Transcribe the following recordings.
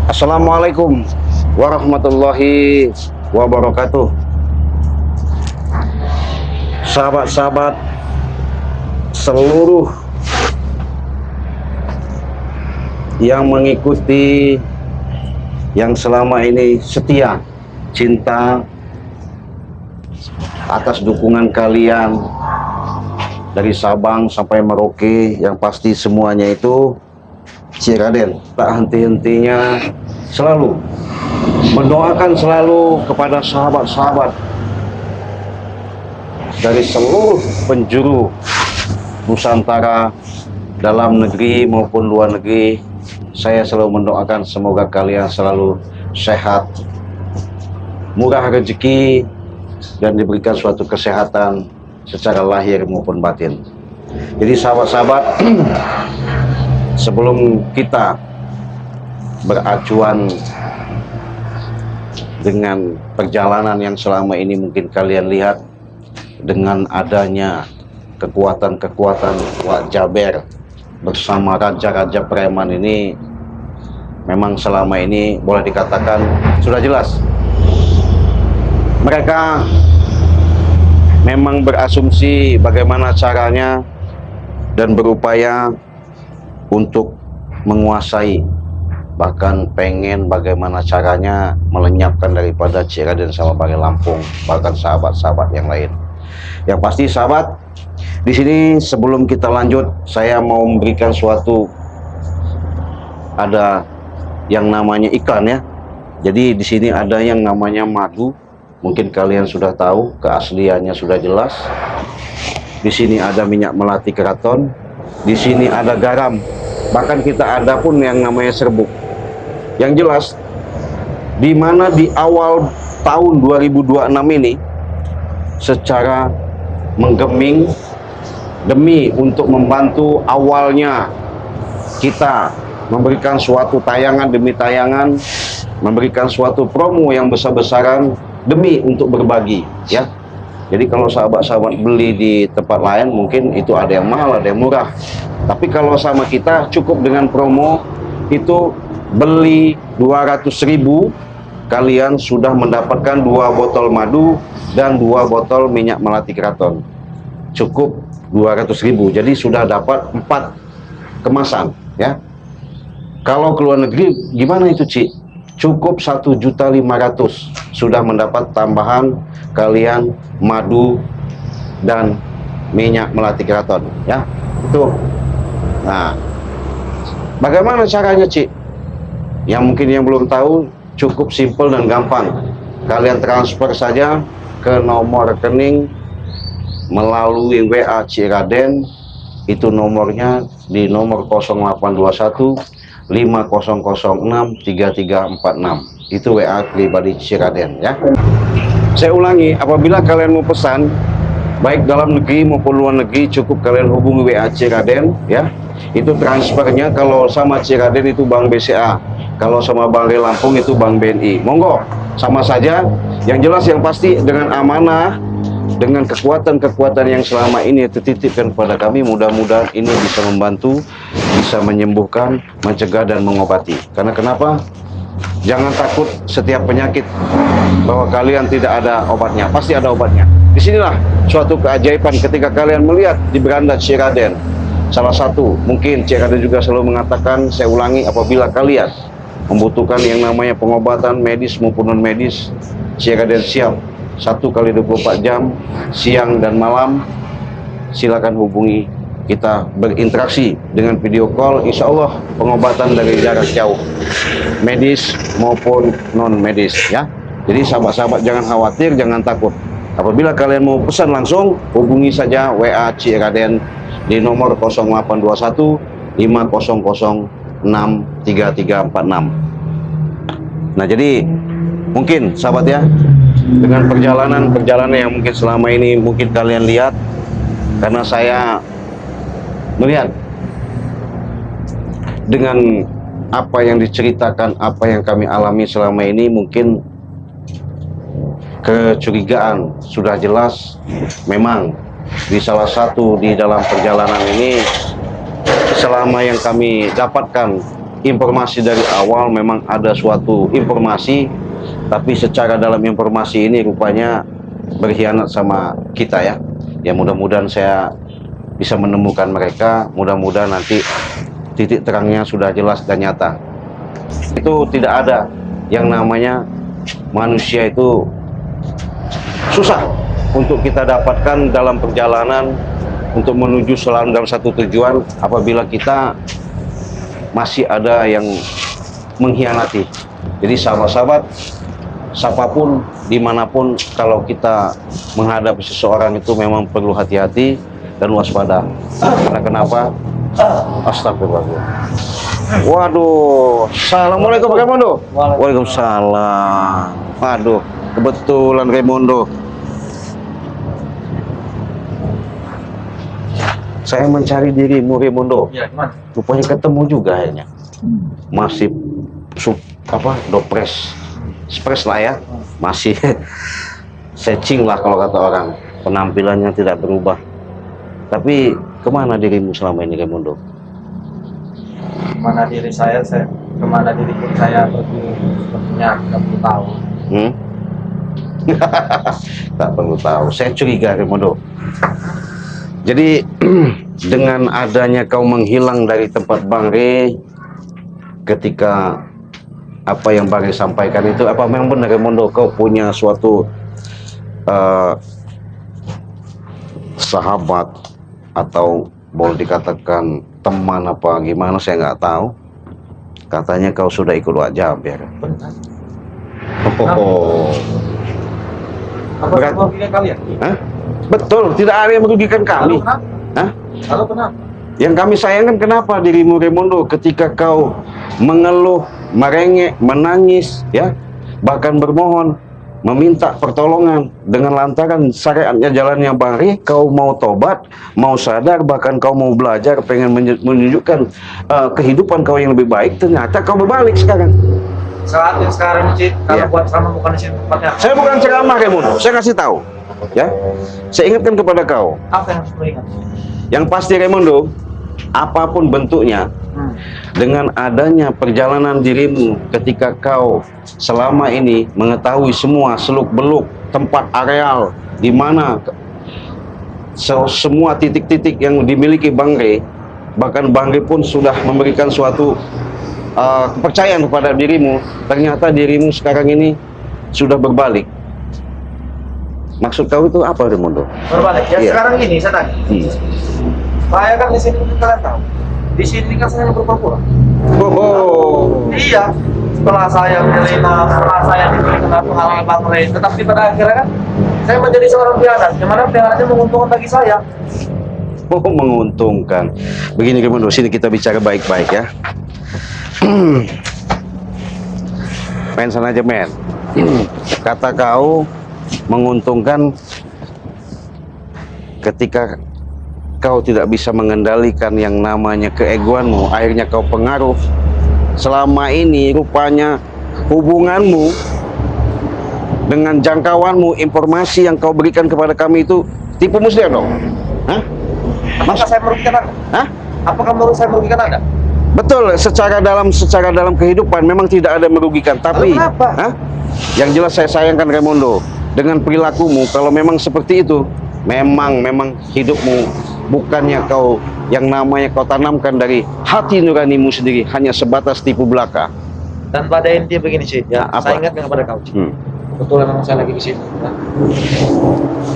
Assalamualaikum warahmatullahi wabarakatuh. Sahabat-sahabat seluruh yang mengikuti, yang selama ini setia, cinta, atas dukungan kalian dari Sabang sampai Merauke, yang pasti semuanya itu Ciraden tak henti-hentinya selalu mendoakan selalu kepada sahabat-sahabat dari seluruh penjuru Nusantara, dalam negeri maupun luar negeri. Saya selalu mendoakan semoga kalian selalu sehat, murah rezeki, dan diberikan suatu kesehatan secara lahir maupun batin. Jadi sahabat-sahabat, sebelum kita beracuan dengan perjalanan yang selama ini mungkin kalian lihat, dengan adanya kekuatan-kekuatan Wak Jaber bersama raja-raja preman ini, memang selama ini boleh dikatakan sudah jelas mereka memang berasumsi bagaimana caranya dan berupaya untuk menguasai, bahkan pengen bagaimana caranya melenyapkan daripada Ciraden sama Banggai Lampung, bahkan sahabat-sahabat yang lain. Yang pasti sahabat, di sini sebelum kita lanjut, saya mau memberikan suatu, ada yang namanya iklan ya. Jadi di sini ada yang namanya madu, mungkin kalian sudah tahu, keasliannya sudah jelas. Di sini ada minyak melati keraton, di sini ada garam, bahkan kita ada pun yang namanya serbuk. Yang jelas, di mana di awal tahun 2026 ini, secara menggeming demi untuk membantu awalnya kita memberikan suatu tayangan demi tayangan, memberikan suatu promo yang besar-besaran demi untuk berbagi ya. Jadi kalau sahabat-sahabat beli di tempat lain mungkin itu ada yang mahal, ada yang murah. Tapi kalau sama kita cukup dengan promo itu, beli 200.000 kalian sudah mendapatkan 2 botol madu dan 2 botol minyak melati keraton. Cukup 200.000, jadi sudah dapat 4 kemasan ya. Kalau ke luar negeri gimana itu Ci? Cukup 1.500.000 sudah mendapat tambahan kalian madu dan minyak melati keraton ya. Itu. Nah, bagaimana caranya Ci? Yang mungkin yang belum tahu, cukup simpel dan gampang. Kalian transfer saja ke nomor rekening melalui WA Ciraden. Itu nomornya di nomor 0821 5006 3346. Itu WA pribadi Ciraden ya. Saya ulangi, apabila kalian mau pesan baik dalam negeri maupun luar negeri, cukup kalian hubungi WA Ciraden ya. Itu transfernya kalau sama Ciraden itu Bank BCA, kalau sama Banggai Lampung itu Bank BNI. Monggo, sama saja. Yang jelas yang pasti dengan amanah, dengan kekuatan-kekuatan yang selama ini dititipkan kepada kami, mudah-mudahan ini bisa membantu, bisa menyembuhkan, mencegah dan mengobati. Karena kenapa? Jangan takut setiap penyakit bahwa kalian tidak ada obatnya, pasti ada obatnya. Disinilah suatu keajaiban ketika kalian melihat di beranda Ciraden. Salah satu, mungkin Ciraden juga selalu mengatakan, saya ulangi, apabila kalian membutuhkan yang namanya pengobatan medis maupun non medis, Ciraden siap 1x24 jam, siang dan malam. Silakan hubungi kita, berinteraksi dengan video call. Insya Allah pengobatan dari jarak jauh, medis maupun non medis ya. Jadi sahabat-sahabat jangan khawatir, jangan takut. Apabila kalian mau pesan langsung, hubungi saja WA Ciraden di nomor 0821 5006 3346. Nah, jadi mungkin sahabat ya, dengan perjalanan yang mungkin selama ini mungkin kalian lihat, karena saya melihat dengan apa yang diceritakan, apa yang kami alami selama ini, mungkin kecurigaan sudah jelas. Memang di salah satu di dalam perjalanan ini, selama yang kami dapatkan informasi dari awal memang ada suatu informasi, tapi secara dalam informasi ini rupanya berkhianat sama kita ya. Ya mudah-mudahan saya bisa menemukan mereka, mudah-mudahan nanti titik terangnya sudah jelas dan nyata. Itu tidak ada yang namanya manusia itu susah untuk kita dapatkan dalam perjalanan untuk menuju selalu dalam satu tujuan apabila kita masih ada yang mengkhianati. Jadi sahabat-sahabat, siapapun dimanapun, kalau kita menghadapi seseorang itu memang perlu hati-hati dan waspada. Karena kenapa? Astagfirullah. Waduh, assalamualaikum Raimundo. Waalaikumsalam. Waduh, kebetulan Raimundo. Saya mencari dirimu Raimundo. Ya, gimana? Rupanya ketemu juga akhirnya. Masih dopres, spres lah ya. Masih setching lah kalau kata orang. Penampilannya tidak berubah. Tapi kemana dirimu selama ini Raimundo? Kemana diri saya kemana diriku saya pergi sepertinya tidak perlu tahu. Tak perlu tahu. Saya curiga Raimundo. Jadi dengan adanya kau menghilang dari tempat Bang Rey, ketika apa yang Bang Rey sampaikan itu, apa memang benar Raimundo kau punya suatu sahabat atau boleh dikatakan teman apa gimana, saya nggak tahu. Katanya kau sudah ikut wajib ya kan? Benar. Oh. Apa Berat. yang merugikan kalian? Hah? Betul, tidak ada yang merugikan kami. Lalu kenapa? Hah? Lalu kenapa? Yang kami sayangkan kenapa dirimu Raimundo ketika kau mengeluh, merengek, menangis, ya, bahkan bermohon, meminta pertolongan dengan lantaran syariatnya jalannya Bang Rey, kau mau tobat, mau sadar, bahkan kau mau belajar, pengen menunjukkan kehidupan kau yang lebih baik, ternyata kau berbalik sekarang. Saat yang sekarang Cik, kalau Iya. buat sama bukan di sini tempatnya. Saya bukan ceramah Raimundo, saya kasih tahu, ya. Saya ingatkan kepada kau, Apa yang harus beringat? yang pasti Raimundo, apapun bentuknya, dengan adanya perjalanan dirimu ketika kau selama ini mengetahui semua seluk-beluk tempat areal di mana semua titik-titik yang dimiliki Bang Rey, bahkan Bang Rey pun sudah memberikan suatu kepercayaan kepada dirimu, ternyata dirimu sekarang ini sudah berbalik. Maksud kau itu apa Raimundo? Berbalik ya. Iya. Sekarang ini saya tanya. Saya kan di sini mungkin kalian tahu. Di sini kan saya berpura-pura. Oh. Iya. Setelah saya menerima, setelah saya diberi pengalaman Bang Rey, tetapi pada akhirnya kan saya menjadi seorang pengkhianat, yang mana pengkhianatnya menguntungkan bagi saya. Oh, menguntungkan. Begini Raimundo, sini kita bicara baik-baik ya. Men sana aja men. Kata kau menguntungkan ketika kau tidak bisa mengendalikan yang namanya keegoanmu, akhirnya kau pengaruh. Selama ini rupanya hubunganmu dengan jangkauanmu, informasi yang kau berikan kepada kami itu tipu muslihat dong. Hah? Apakah saya merugikan Anda? Hah? Apakah menurut saya merugikan Anda? Betul, secara dalam kehidupan memang tidak ada merugikan, tapi Lalu kenapa? hah? Yang jelas saya sayangkan Raimundo dengan perilakumu. Kalau memang seperti itu, memang hidupmu bukannya kau yang namanya kau tanamkan dari hati nuranimu sendiri, hanya sebatas tipu belaka. Dan pada intinya begini sih, ya, Nah, apa? saya ingatkan kepada kau. Cik. Kebetulan memang saya lagi di sini. Ya.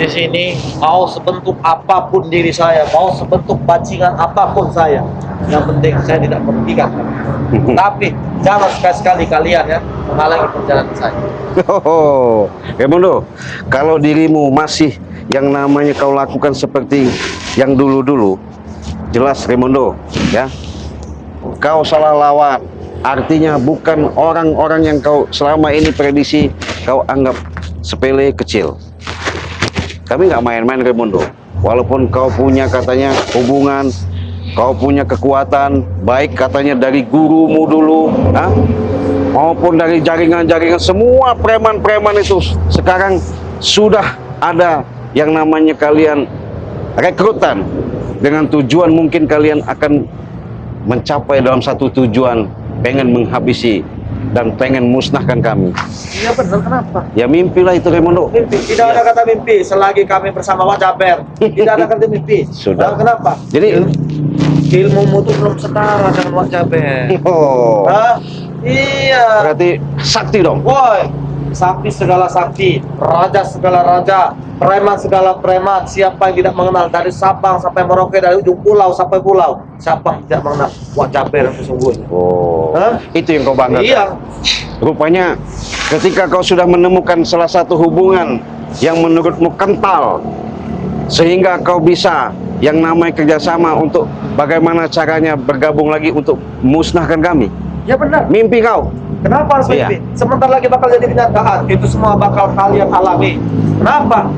Di sini mau sebentuk apapun diri saya, mau sebentuk bajingan apapun saya, yang penting saya tidak merugikan. Tapi jangan sekali-sekali kalian ya menghalangi perjalanan saya. Oh, Raimundo, kalau dirimu masih yang namanya kau lakukan seperti yang dulu-dulu, jelas Raimundo, ya, kau salah lawan. Artinya bukan orang-orang yang kau selama ini prediksi kau anggap sepele kecil. Kami nggak main-main Raimundo. Walaupun kau punya katanya hubungan, kau punya kekuatan, baik katanya dari gurumu dulu, maupun dari jaringan-jaringan, semua preman-preman itu sekarang sudah ada yang namanya kalian rekrutan dengan tujuan mungkin kalian akan mencapai dalam satu tujuan pengen menghabisi dan pengen musnahkan kami. Iya benar, kenapa? Ya mimpilah itu Raimundo. Mimpi, tidak ada kata mimpi selagi kami bersama Wak Jaber. Tidak ada kata mimpi. Sudah. Nah, kenapa? Jadi Ilmumu tuh belum setara dengan Wak Jaber. oh, Hah? Iya. berarti sakti dong. Woi, sakti segala sakti, raja segala raja, preman segala preman. Siapa yang tidak mengenal, dari Sabang sampai Merauke, dari ujung pulau sampai pulau, siapa yang tidak mengenal Wak Jaber yang sesungguhnya? Oh, Hah? itu yang kau banggakan. Iya. Rupanya ketika kau sudah menemukan salah satu hubungan yang menurutmu kental, sehingga kau bisa yang namanya kerjasama untuk bagaimana caranya bergabung lagi untuk musnahkan kami. Ya benar. Mimpi kau. Kenapa harus Iya. mimpi? Sebentar lagi bakal jadi kenyataan. Itu semua bakal kalian alami. Kenapa?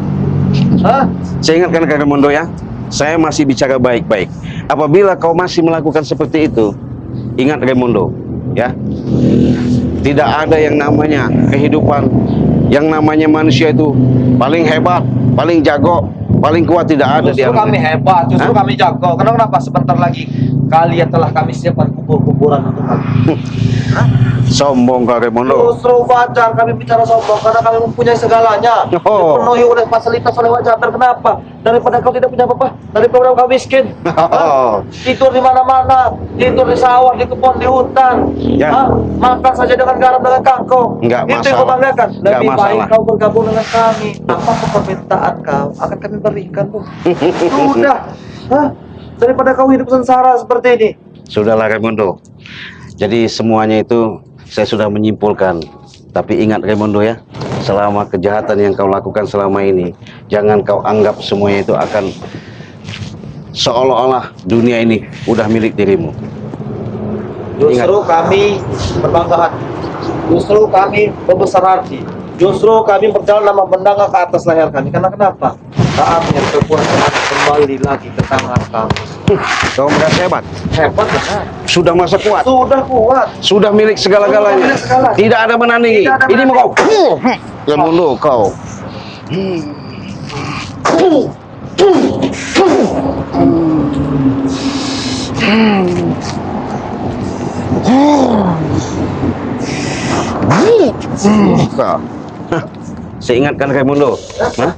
Hah? Saya ingatkan ke Raimundo ya, saya masih bicara baik-baik. Apabila kau masih melakukan seperti itu, ingat Raimundo, ya, tidak ada yang namanya kehidupan, yang namanya manusia itu paling hebat, paling jago, paling kuat, tidak ada di Justru alam kami ini. hebat, justru Hah? kami jago. Kenapa? Sebentar lagi kalian telah kami siapkan kubur-kuburan untuk kalian. Hah? Sombong kau Raimundo. Justru wajar kami bicara sombong karena kami mempunyai segalanya. Oh. Dipenuhi oleh fasilitas oleh Wak Jaber. Kenapa? Daripada kau tidak punya apa-apa, daripada kau miskin. Oh. Hah? Tidur di mana-mana, tidur di sawah, di kebun, di hutan. Ya. Hah? Makan saja dengan garam dengan kangkung. Enggak Itu yang kau masalah. banggakan. Enggak Lebih baik masalah. kau bergabung dengan kami. Apapun permintaan kau akan kami berikan, Bu. Sudah. Hah? Daripada kau hidup sengsara seperti ini. Sudahlah Raimundo. Jadi semuanya itu saya sudah menyimpulkan. Tapi ingat Raimundo ya, selama kejahatan yang kau lakukan selama ini, jangan kau anggap semuanya itu akan seolah-olah dunia ini udah milik dirimu. Justru kami berbangga hati. Justru kami membesar hati. Justru kami berjalan nama bendanga ke atas leher kami. Karena kenapa? Saatnya kekuasaan kembali lagi ke tangan kami. Kau merasa hebat, Hebat benar. sudah masa kuat, Sudah kuat. sudah milik segala-galanya, Sudah milik segala. tidak ada menandingi. Tidak ada Ini mau kau, menandingi. Raimundo kau. Kau. Hah. Saya ingatkan Raimundo, hah?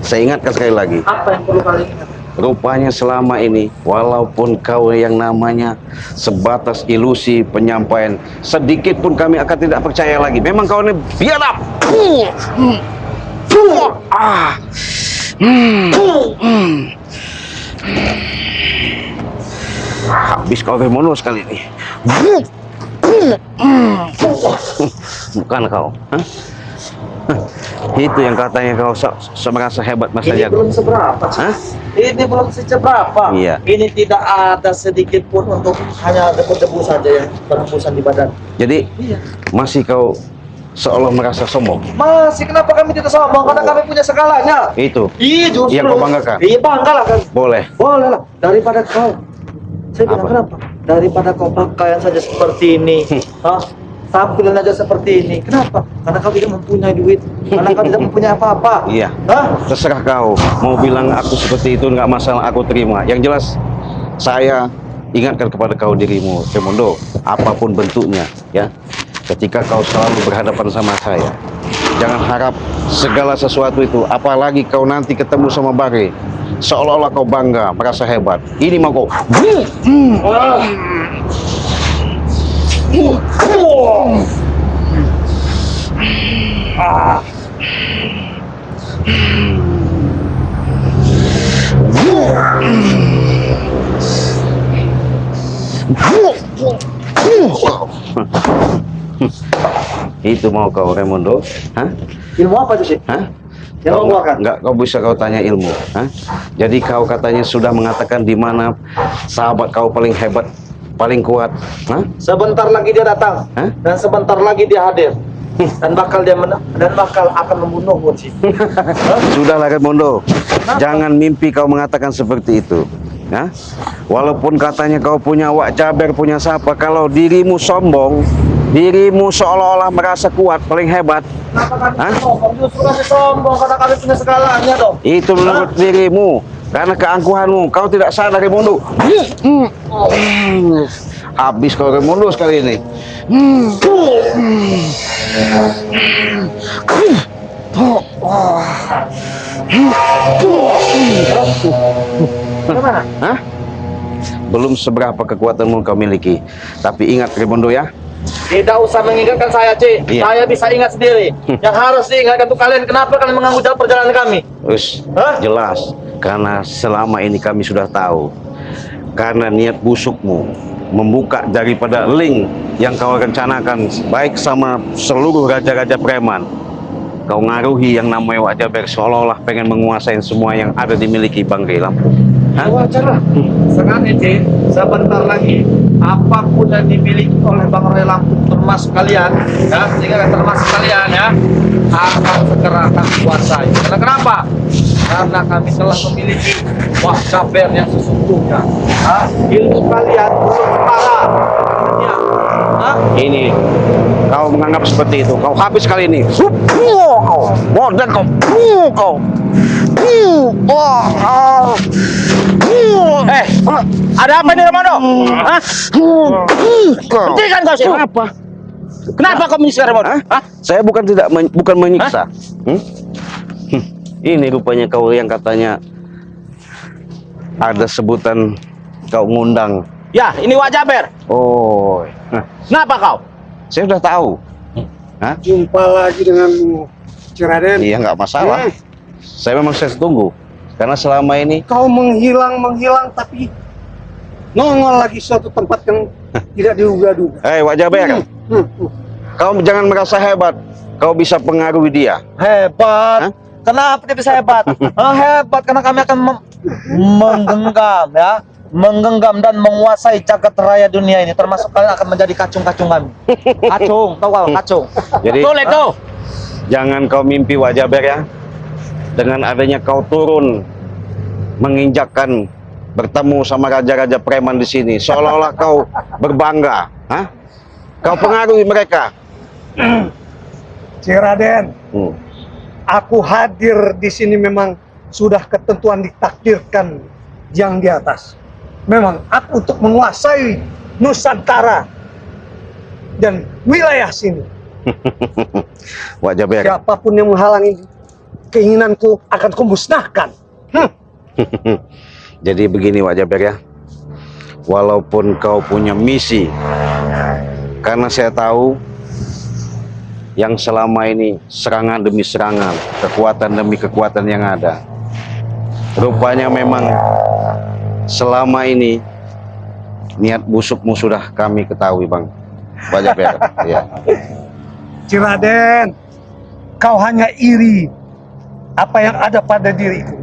Saya ingatkan sekali lagi. Apa yang perlu kalian ingat? Rupanya selama ini, walaupun kau yang namanya sebatas ilusi penyampaian, sedikit pun kami akan tidak percaya lagi. Memang kau ini biadab. Ah. Habis kau Raimundo sekali ini. Bukan kau. Hah? Itu yang katanya kau merasa hebat masa Ini jago. belum seberapa. Hah? Ini belum seberapa. Iya. Ini tidak ada sedikit pun untuk hanya debu-debu saja yang berhembusan di badan. Jadi Iya. masih kau seolah merasa sombong. Masih kenapa kami tidak sombong? Karena kami punya segalanya. Itu Iya justru. Yang kau banggakan? Iya banggalah kan. boleh. Boleh lah. Daripada kau. Saya bilang Apa? kenapa? Daripada kau pakaian saja seperti ini. Hah? Tampilan aja seperti ini. Kenapa? Karena kau tidak mempunyai duit. Karena kau tidak mempunyai apa-apa. Iya. Hah? Terserah kau mau bilang aku seperti itu, nggak masalah, aku terima. Yang jelas saya ingatkan kepada kau dirimu, Raimundo, apapun bentuknya, ya. Ketika kau selalu berhadapan sama saya, jangan harap segala sesuatu itu, apalagi kau nanti ketemu sama Bare, seolah-olah kau bangga, merasa hebat. Ini mau kau. Itu mau kau Raimundo? Hah? Ilmu apa itu sih? Hah? Yang kau keluarkan? Enggak, kau bisa kau tanya ilmu. Hah? Jadi kau katanya sudah mengatakan di mana sahabat kau paling hebat, paling kuat. Hah? Sebentar lagi dia datang. Hah? Dan sebentar lagi dia hadir. Dan bakal akan membunuhmu sih. Sudahlah Raimundo, jangan mimpi kau mengatakan seperti itu. Ya? Walaupun katanya kau punya Wak Jaber, punya siapa, kalau dirimu sombong, dirimu seolah-olah merasa kuat, paling hebat, Kenapa kami Hah? sombong? Justru kami sombong karena kami punya segalanya dong. itu menurut dirimu. Karena keangkuhanmu, kau tidak sadar Raimundo. Habis kau Raimundo sekali ini. Bagaimana? Hah? Belum seberapa kekuatanmu kau miliki. Tapi ingat Raimundo ya. Tidak usah mengingatkan saya, Ci. Iya. Saya bisa ingat sendiri. Yang harus diingatkan tuh kalian, kenapa kalian mengganggu jalan perjalanan kami? Terus Hah? jelas. Karena selama ini kami sudah tahu. Karena niat busukmu membuka daripada link yang kau rencanakan baik sama seluruh raja-raja preman. Kau ngaruhi yang namanya Wak Jaber seolah-olah pengen menguasai semua yang ada dimiliki Bangkai Lampung. Hah? Wajar. Sekarang Ci, sebentar lagi apapun yang dimiliki oleh Bang Roy Lampung termasuk kalian, ya, sehingga termasuk kalian ya, akan segera akan kuasai. Karena kenapa? Karena kami telah memiliki Wak Jaber yang sesungguhnya. Ilmu kalian belum setara dunia. Ini kau menganggap seperti itu. Kau habis kali ini. Bodoh kau. Ada apa nih Raimundo? Hah? Hentikan kau sih. Kenapa? Kenapa kau menyiksa Raimundo? Hah? Saya bukan bukan menyiksa. Ini rupanya kau yang katanya ada sebutan kau ngundang. Ya, ini Wak Jaber. Oh, Kenapa kau? saya sudah tahu. Hah? Jumpa lagi denganmu, Raden. Iya, nggak masalah. Saya tunggu. Karena selama ini Kau menghilang, tapi nongol lagi suatu tempat yang tidak diduga-duga. Wak Jaber, kau jangan merasa hebat. Kau bisa pengaruhi dia. Hebat. Hah? Kenapa dia bisa hebat? Hebat karena kami akan menggenggam dan menguasai jagat raya dunia ini, termasuk kalian akan menjadi kacung-kacung kami. Kacung, tahu kau kacung? Jadi Betul itu. jangan kau mimpi Wak Jaber ya. Dengan adanya kau turun menginjakkan bertemu sama raja-raja preman di sini, seolah-olah kau berbangga. Hah? Kau pengaruhi mereka. Raden, aku hadir di sini memang sudah ketentuan ditakdirkan yang di atas. Memang aku untuk menguasai Nusantara dan wilayah sini. Wak Jaber. Siapapun yang menghalangi keinginanku akan kumusnahkan. Jadi begini Wak Jaber ya. Walaupun kau punya misi, karena saya tahu yang selama ini serangan demi serangan, kekuatan demi kekuatan yang ada. Rupanya memang selama ini niat busukmu sudah kami ketahui, Bang. Wak Jaber. Ya. Raden, kau hanya iri apa yang ada pada diriku.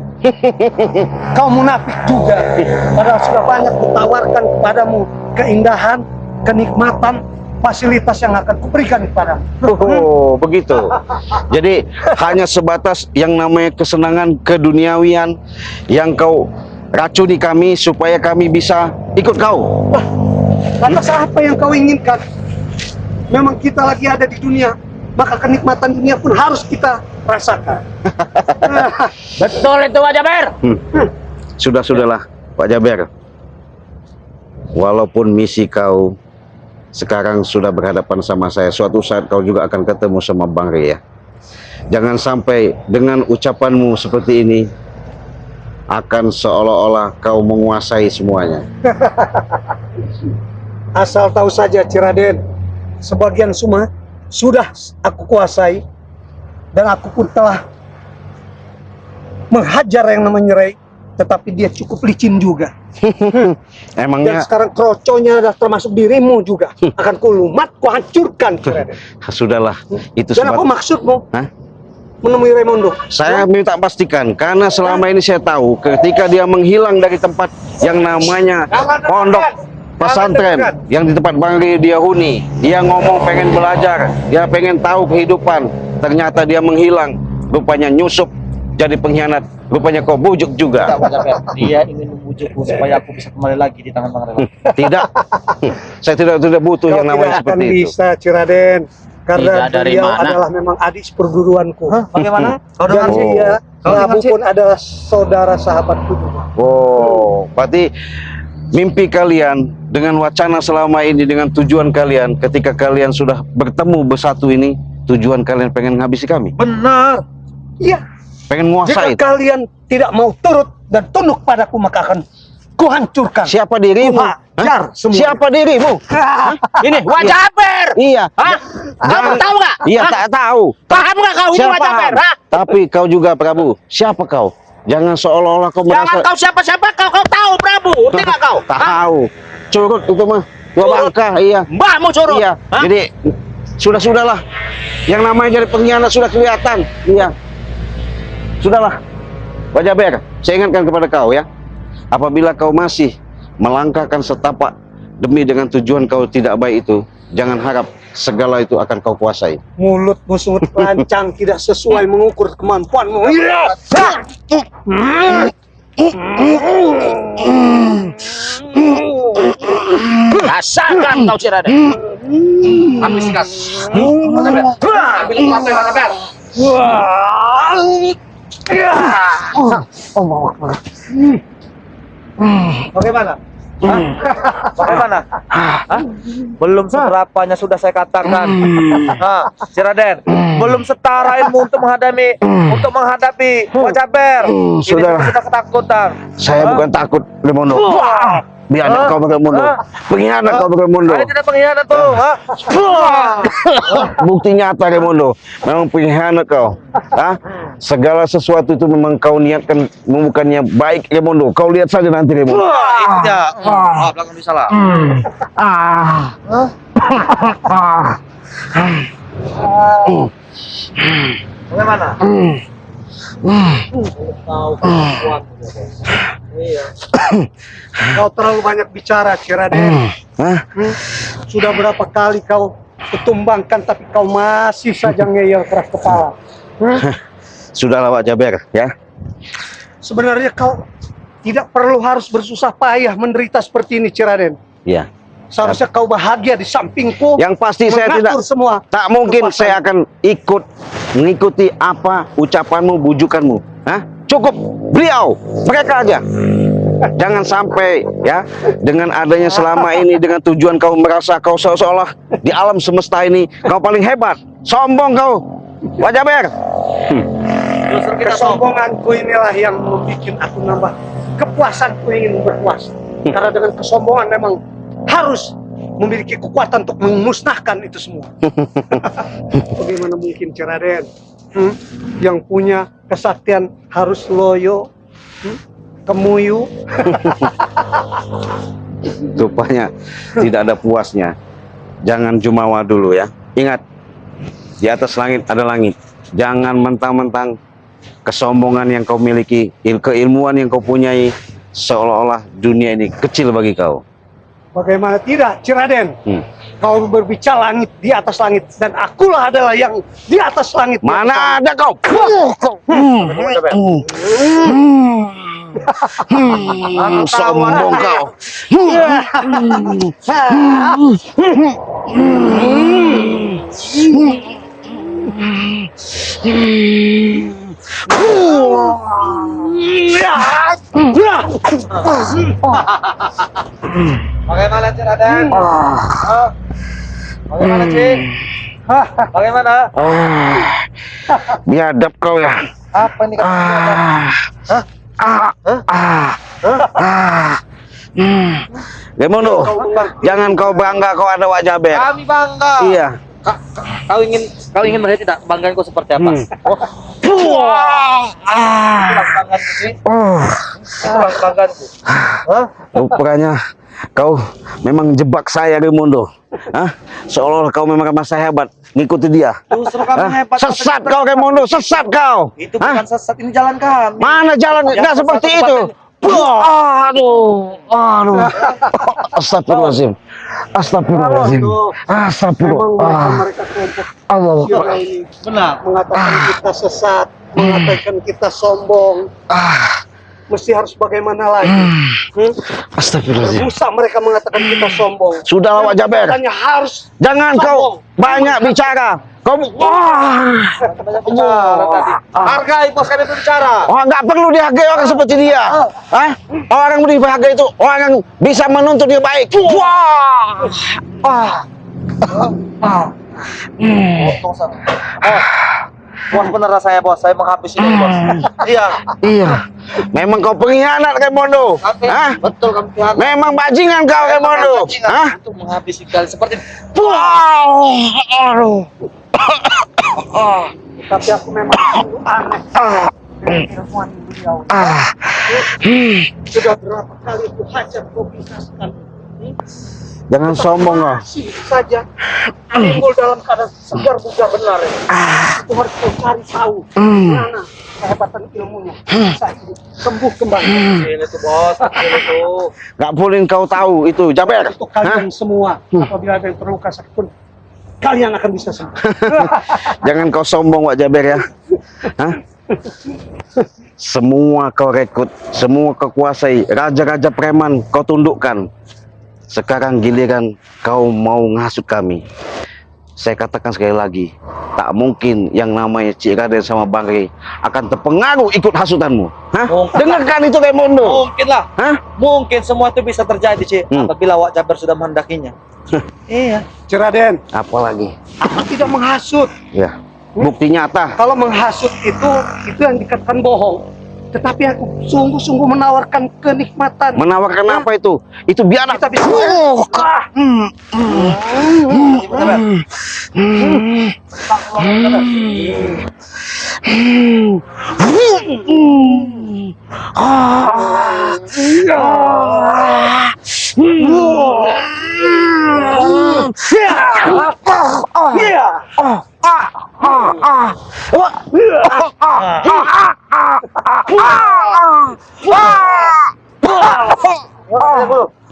Kau munafik juga, padahal sudah banyak kutawarkan kepadamu keindahan, kenikmatan, fasilitas yang akan kuberikan kepadamu. Oh, begitu. Jadi hanya sebatas yang namanya kesenangan keduniawian yang kau racuni kami supaya kami bisa ikut kau. Lantas apa yang kau inginkan? Memang kita lagi ada di dunia, maka kenikmatan dunia pun harus kita rasakan. Betul itu Wak Jaber. Sudahlah, Pak Jaber. Walaupun misi kau sekarang sudah berhadapan sama saya, suatu saat kau juga akan ketemu sama Bang Ria. Jangan sampai dengan ucapanmu seperti ini akan seolah-olah kau menguasai semuanya. Asal tahu saja Raden, sebagian semua sudah aku kuasai dan aku pun telah menghajar yang namanya Rai, tetapi dia cukup licin juga. Dan Emangnya sekarang kroconya adalah termasuk dirimu juga. Akan kulumat, kuhancurkan Raden. sudahlah, itu Dan apa maksudmu? Hah? Menemui Raimundo? Saya minta pastikan, karena selama ini saya tahu ketika dia menghilang dari tempat yang namanya pondok pesantren, yang di tempat Bang Ria dia huni, dia ngomong pengen belajar, dia pengen tahu kehidupan, ternyata dia menghilang, rupanya nyusup jadi pengkhianat, rupanya kau bujuk juga. Tidak, Wak Jaber. Dia ingin membujukku supaya aku bisa kembali lagi di tangan Bang Roy Lampung. Tidak, saya tidak butuh yang namanya tidak akan seperti itu. bisa Raden, karena Tidak, dari beliau mana? adalah memang adik seperguruanku. Bagaimana? Kau Dan dengar sih? dia, Kau dengar Prabu sih? pun adalah saudara sahabatku juga. Oh, berarti mimpi kalian, dengan wacana selama ini, dengan tujuan kalian, ketika kalian sudah bertemu bersatu ini, tujuan kalian pengen nghabisi kami, Benar. Iya. pengen Jika nguasai. kalian tidak mau turut dan tunduk padaku, maka akan kuhancurkan. Siapa dirimu? Kuhajar Hah? semua. Siapa dirimu? Ini Wajaber. Iya. Hah? Kamu tahu nggak? Iya, Hah? tak tahu. Paham nggak kau ini Siapa Wajaber? paham? Hah? Tapi kau juga Prabu. Siapa kau? Jangan seolah-olah kau Jangan merasa kau siapa-siapa, kau tahu Prabu. Ngerti nggak kau? Hah? tahu. Curut itu mah. Tua Curut? bangka, iya. Mbahmu suruh. Iya. Hah? Jadi sudahlah. Yang namanya jadi pengkhianat sudah kelihatan. Iya. Sudahlah. Wajaber, saya ingatkan kepada kau ya. Apabila kau masih melangkahkan setapak demi dengan tujuan kau tidak baik itu, jangan harap segala itu akan kau kuasai. Mulutmu sungut lancang, tidak sesuai mengukur kemampuanmu. Iya. Rasakan kau Ciraden. Habiskan. Wajaber. Ambil kuasa Wajaber. Bagaimana? Hah? Bagaimana? Hah? Belum seberapanya sudah saya katakan. Si Raden, belum setara ilmu untuk menghadapi Wajaber. Ini Saudara. sudah ketakutan. Saya Hah? bukan takut, Lemono. Biar kau pakai mundur. Pengkhianat kau pakai mundur. Ada tidak pengkhianat tuh? Hah? Bukti nyata, Remondo. Memang pengkhianat kau. Hah? Segala sesuatu itu memang kau niatkan bukannya baik, Remondo. Kau lihat saja nanti, Remondo. Itu dia. Belakang bisa lah. Bagaimana? Tahu kuat. Iya. Kau terlalu banyak bicara, Ciraden. Hah? Sudah berapa kali kau ketumbangkan, tapi kau masih saja ngeyel keras kepala. Sudahlah, Pak Jaber, ya. Sebenarnya kau tidak perlu harus bersusah payah menderita seperti ini, Ciraden. Ya. Seharusnya kau bahagia di sampingku. Yang pasti saya tidak mengatur semua. tak mungkin kekuasaan. saya akan mengikuti apa ucapanmu, bujukanmu. Hah? Cukup beliau, mereka aja. Jangan sampai ya dengan adanya selama ini dengan tujuan kau merasa kau seolah-olah di alam semesta ini kau paling hebat. Sombong kau, Wajaber. Justru kita sombong. Kesombonganku inilah yang membuat aku nambah kepuasanku ingin berkuasa. Karena dengan kesombongan memang harus memiliki kekuatan untuk memusnahkan itu semua. Bagaimana mungkin, Ciraden? Yang punya kesaktian harus loyo, kemuyu. Rupanya tidak ada puasnya. Jangan jumawa dulu ya. Ingat, di atas langit ada langit. Jangan mentang-mentang kesombongan yang kau miliki, keilmuan yang kau punyai, seolah-olah dunia ini kecil bagi kau. Bagaimana tidak, Ciraden? Kau berbicara langit di atas langit, dan akulah adalah yang di atas langit. Mana ada kau? Sombong kau. Bagaimana Ciraden? Bagaimana Cik? Bagaimana? Biadab kau ya. Apa ini Lemono, jangan kau bangga kau ada Wajaber. Kami bangga. Iya. Kau ingin melihat tidak banggaanku seperti apa? Banggaanku sih. Itulah banggaanku. Rupanya kau memang jebak saya, Remondo. Hah? Seolah-olah kau memang masa hebat, ngikuti dia. Justru kami Hah? hebat. Sesat kau, Remondo, sesat kau. Itu Hah? bukan sesat, ini jalan kami. Mana jalan? Yang Nggak sesat seperti tempatnya. itu. Aduh. Astagfirullahaladzim. Astagfirullahaladzim. Astagfirullah. Mereka kelompok Allah. kira ini Benar. mengatakan kita sesat, mengatakan kita sombong. Mesti harus bagaimana lagi? Astagfirullahaladzim. Rusak mereka mengatakan kita sombong. Sudahlah, Wajaber. Makanya harus Jangan sombong. kau banyak bicara. Banyak bicara tadi. Hargai bos, kan itu bicara. Oh, nggak perlu dihargai orang seperti dia. Hah? Orang yang dihargai itu orang yang bisa menuntut dia baik. Wah. Potong sana. Bos bener saya bos, saya menghabisi ini bos. Iya. Iya. Memang kau pengkhianat Raimondo. Hah? Betul kamu pihak. Memang bajingan kau Raimondo. Hah? Untuk menghabisi kalian seperti. Wow. Aduh. Tapi aku memang sungguh aneh dengan ilmuwan beliau. Sudah berapa kali aku hajar kau binasakan. Jangan sombong kau. Sedikit saja timbul dalam keadaan segar bugar benar ya. Itu harus kau cari tahu mana kehebatan ilmunya. Bisa sembuh kembali. Ini tuh bos, ini tuh. Nggak boleh kau tahu itu Jaber. Untuk Hah? kalian semua, apabila ada yang terluka sakit pun, kalian akan bisa sembuh. Jangan kau sombong Wak Jaber ya. Hah? Semua kau rekrut, semua kau kuasai, raja-raja preman kau tundukkan. Sekarang giliran kau mau ngasut kami. Saya katakan sekali lagi, tak mungkin yang namanya Cik Raden sama Bang Rey akan terpengaruh ikut hasutanmu. Hah? Mungkin. Dengarkan itu Raimondo. Mungkin lah. Hah? Mungkin semua itu bisa terjadi, Cik. Apabila Wak Jaber sudah menghendakinya. Iya. Ceraden, Apalagi? aku tidak menghasut. Ya, bukti nyata. Kalau menghasut itu yang dikatakan bohong. Tetapi aku sungguh-sungguh menawarkan kenikmatan. Menawarkan apa itu? Itu biar Kita bisa.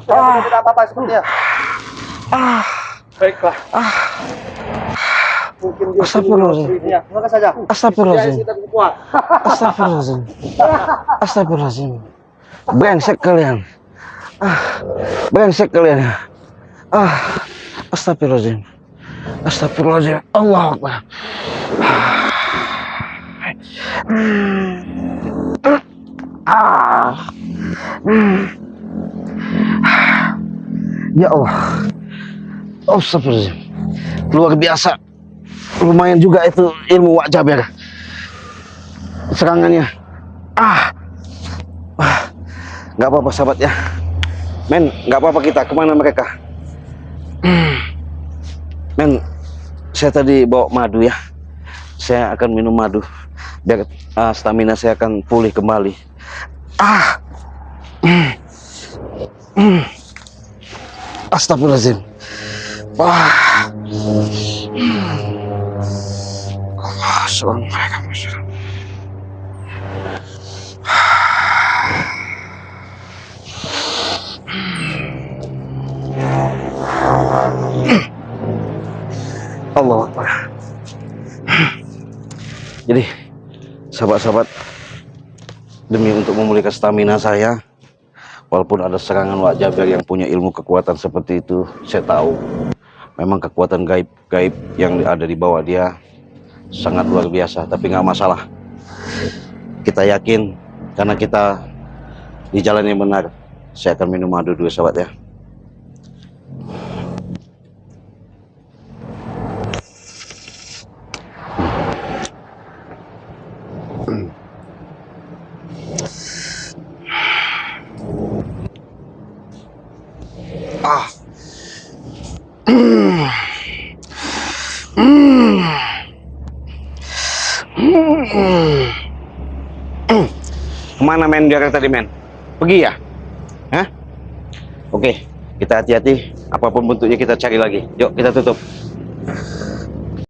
Tidak apa-apa sepertinya. Baiklah. Mungkin dia Astagfirullahaladzim. Iya, terima saja. Astagfirullahaladzim. Kita kuat. Astagfirullahaladzim. Astagfirullahaladzim. Brengsek kalian. Brengsek kalian. Astagfirullahaladzim. Astagfirullahaladzim. Allah Akbar. Ya Allah. Astagfirullahaladzim. Luar biasa. Lumayan juga itu ilmu Wak Jaber. Serangannya. Nggak apa-apa sahabat ya. Men, nggak apa-apa kita. Kemana mereka? Men, saya tadi bawa madu ya. Saya akan minum madu. Biar stamina saya akan pulih kembali. Astagfirullahaladzim. Assalamualaikum. Allah Akbar. Jadi sahabat-sahabat, demi untuk memulihkan stamina saya, walaupun ada serangan Wak Jaber yang punya ilmu kekuatan seperti itu, saya tahu memang kekuatan gaib yang ada di bawah dia sangat luar biasa, tapi nggak masalah. Kita yakin karena kita di jalan yang benar. Saya akan minum madu dulu sahabat ya. Kemana men dia tadi men? Pergi ya? Hah? Oke, kita hati-hati. Apapun bentuknya kita cari lagi. Yuk kita tutup.